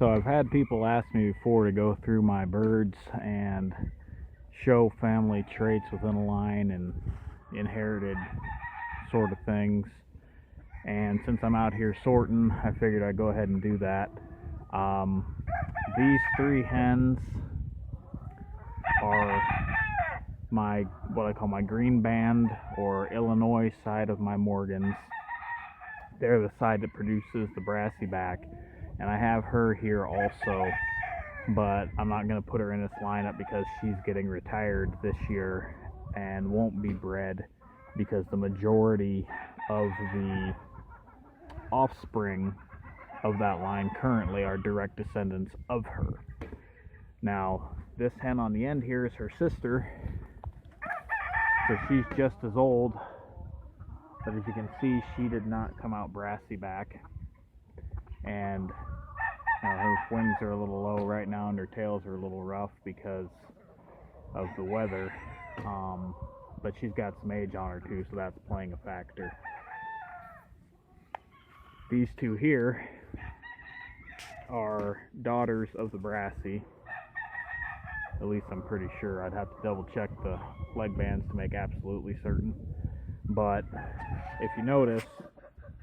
So I've had people ask me before to go through my birds and show family traits within a line and inherited sort of things. And since I'm out here sorting, I figured I'd go ahead and do that. These three hens are my what I call my green band or Illinois side of my Morgans. They're the side that produces the brassy back, and I have her here also, but I'm not going to put her in this lineup because she's getting retired this year and won't be bred because the majority of the offspring of that line currently are direct descendants of her. Now, this hen on the end here is her sister, so she's just as old, but as you can see, she did not come out brassy back, and her wings are a little low right now and her tails are a little rough because of the weather, but she's got some age on her too, so that's playing a factor. These two here are daughters of the brassy. At least I'm pretty sure. I'd have to double check the leg bands to make absolutely certain. But if you notice,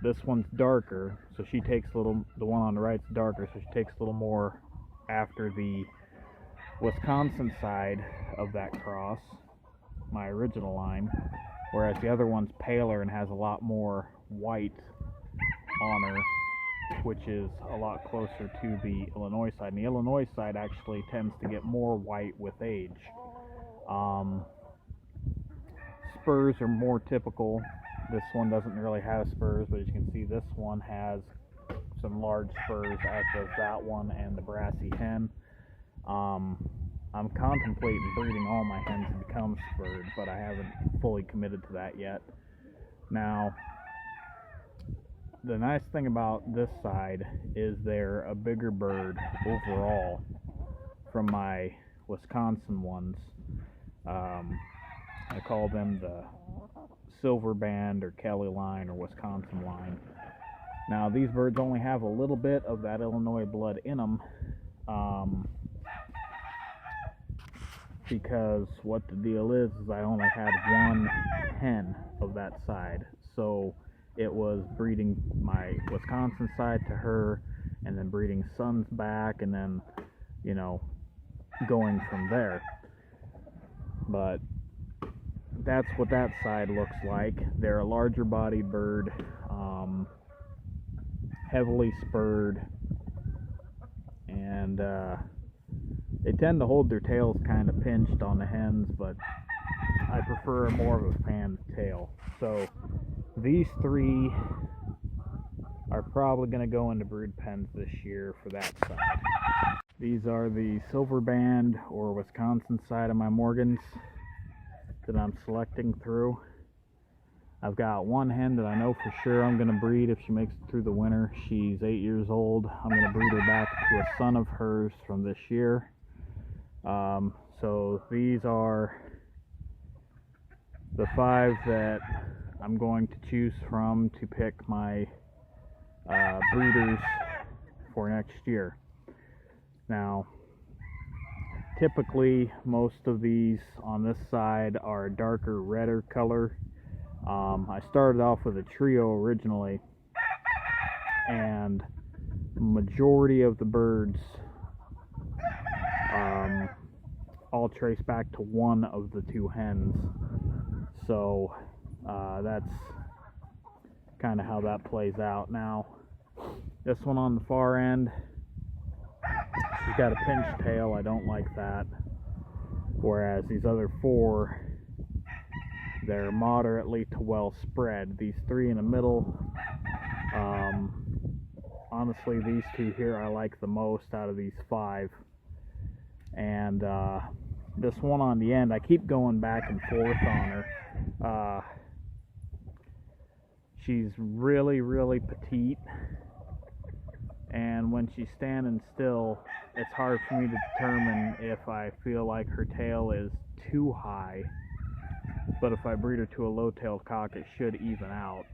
this one's darker, so she takes a little, the one on the right's darker, so she takes a little more after the Wisconsin side of that cross, my original line, whereas the other one's paler and has a lot more white on her, which is a lot closer to the Illinois side. And the Illinois side actually tends to get more white with age. Spurs are more typical. This one doesn't really have spurs, but as you can see, this one has some large spurs, as does that one and the brassy hen. I'm contemplating breeding all my hens to become spurred, but I haven't fully committed to that yet. Now, the nice thing about this side is they're a bigger bird overall from my Wisconsin ones. I call them the silver band or Kelly line or Wisconsin line. Now, these birds only have a little bit of that Illinois blood in them, because what the deal is I only had one hen of that side, so it was breeding my Wisconsin side to her and then breeding sons back and then, you know, going from there. But that's what that side looks like. They're a larger bodied bird, heavily spurred, and they tend to hold their tails kind of pinched on the hens, but I prefer more of a fanned tail. So these three are probably going to go into brood pens this year for that side. These are the silver band or Wisconsin side of my Morgans that I'm selecting through. I've got one hen that I know for sure I'm going to breed if she makes it through the winter. She's 8 years old. I'm going to breed her back to a son of hers from this year. So these are the 5 that I'm going to choose from to pick my breeders for next year. Now, typically most of these on this side are darker redder color. I started off with a trio originally, and majority of the birds all trace back to one of the two hens, so that's kind of how that plays out. Now, this one on the far end, she's got a pinched tail. I don't like that. Whereas these other 4, they're moderately to well spread. These 3 in the middle, honestly, these 2 here I like the most out of these 5. And this one on the end, I keep going back and forth on her. She's really, really petite, and when she's standing still, it's hard for me to determine if I feel like her tail is too high, but if I breed her to a low-tailed cock, it should even out.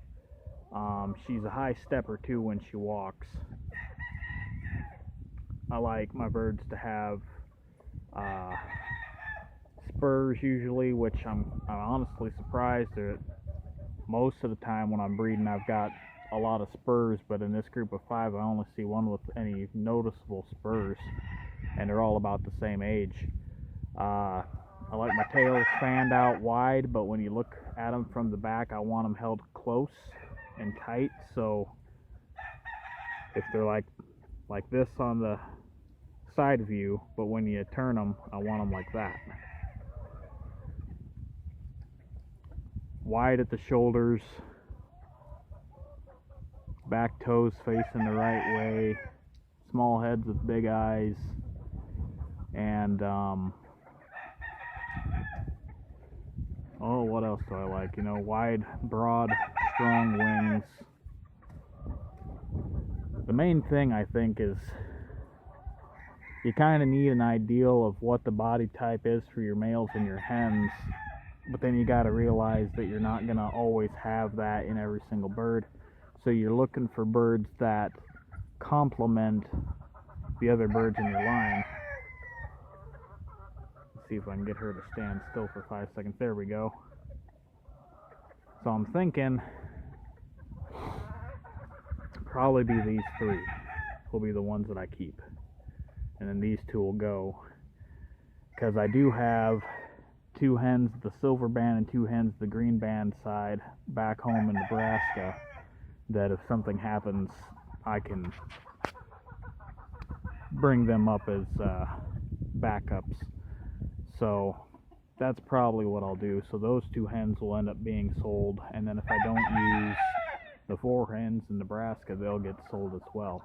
She's a high stepper too when she walks. I like my birds to have spurs usually, which I'm honestly surprised that most of the time when I'm breeding I've got a lot of spurs, but in this group of 5 I only see one with any noticeable spurs, and they're all about the same age. I like my tails fanned out wide, but when you look at them from the back, I want them held close and tight, so if they're like this on the side view, but when you turn them, I want them like that. Wide at the shoulders, back toes facing the right way, small heads with big eyes, and what else do I like? Wide, broad, strong wings. The main thing I think is you kind of need an ideal of what the body type is for your males and your hens, but then you got to realize that you're not going to always have that in every single bird. So you're looking for birds that complement the other birds in your line. Let's see if I can get her to stand still for 5 seconds. There we go. So I'm thinking probably be these 3 will be the ones that I keep, and then these 2 will go, because I do have 2 hens the silver band and 2 hens the green band side back home in Nebraska, that if something happens I can bring them up as backups. So that's probably what I'll do. So those 2 hens will end up being sold, and then if I don't use the 4 hens in Nebraska, they'll get sold as well.